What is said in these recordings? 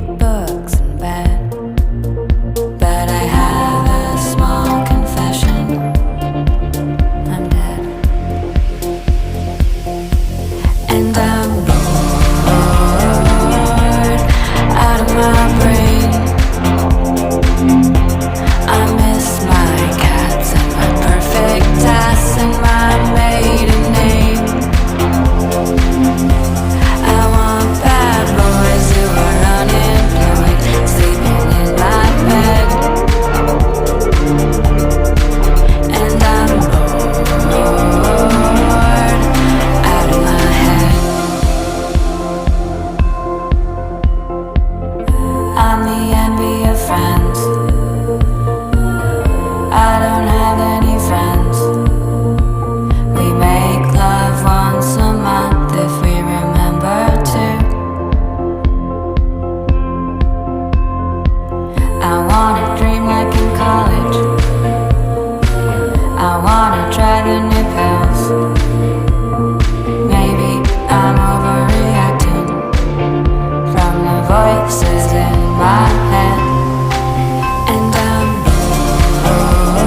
read books in bed, but I have a small confession. I'm dead, and I'm bored out of my brain. I miss my cats and my perfect ass and my maiden name. I want bad boys who are unemployed, sleeping in my bed. And I'm bored out of my head. I'm the envy of friends. I don't have any friends. We make love once a month if we remember to. I wanna dream like in college. I wanna try the new pills. Maybe I'm overreacting from the voices in my head. And I'm bored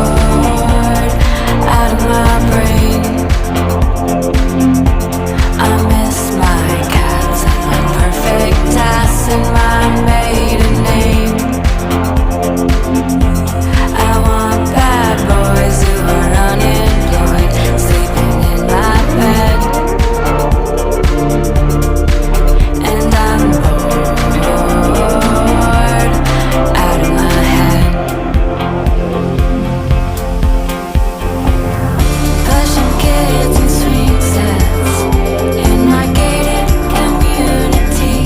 out of my brain. I miss my cats and my perfect ass and my maiden name. I want bad boys who are unemployed, sleeping in my bed. And I'm bored out of my head. Pushing kids in swing sets in my gated community.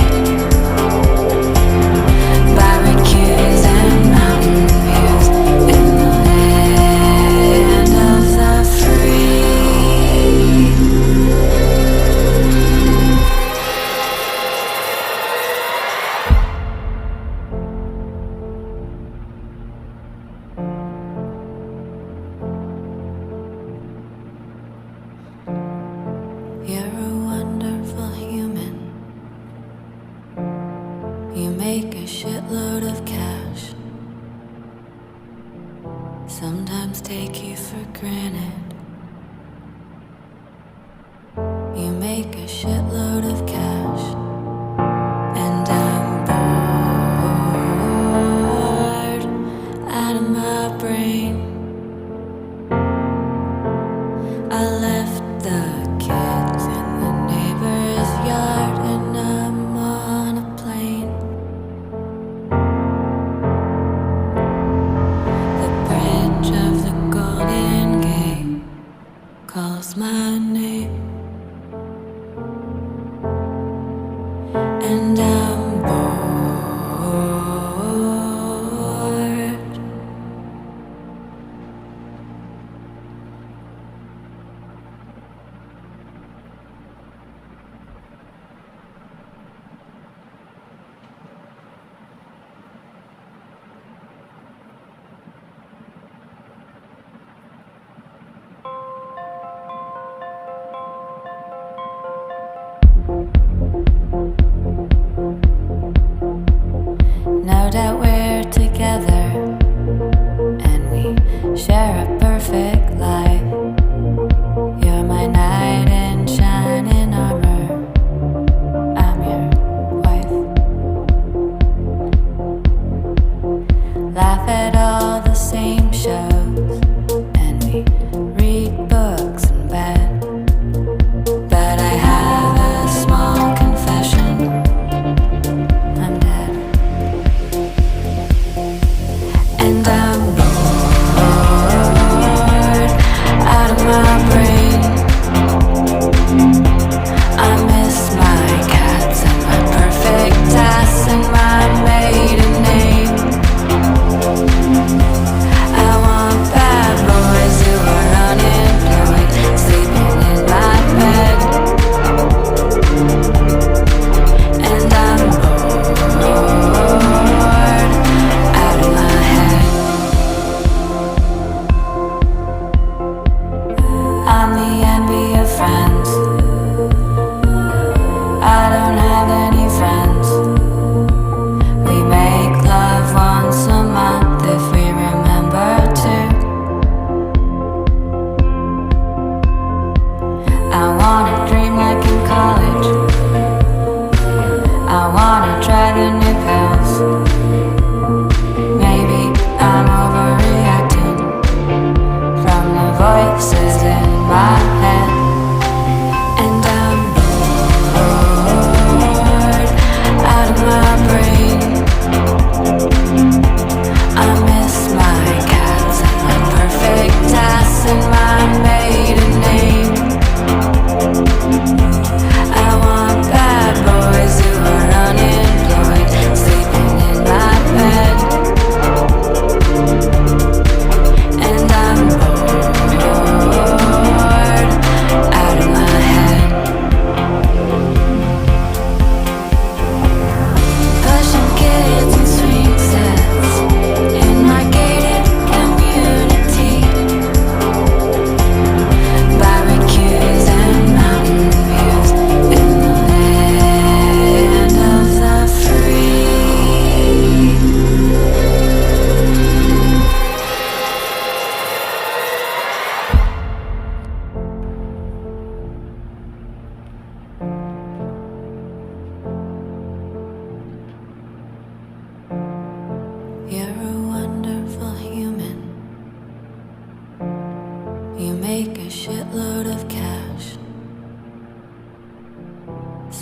Barbecues and mountain views in the land of the free. You're a wonderful human. You make a shitload of cash. Sometimes take you for granted. You make a shitload of cash. And I'm bored out of my brain. I left the kids in the neighbor's yard and I'm on a plane. The bridge of the Golden Gate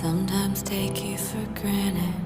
sometimes take you for granted.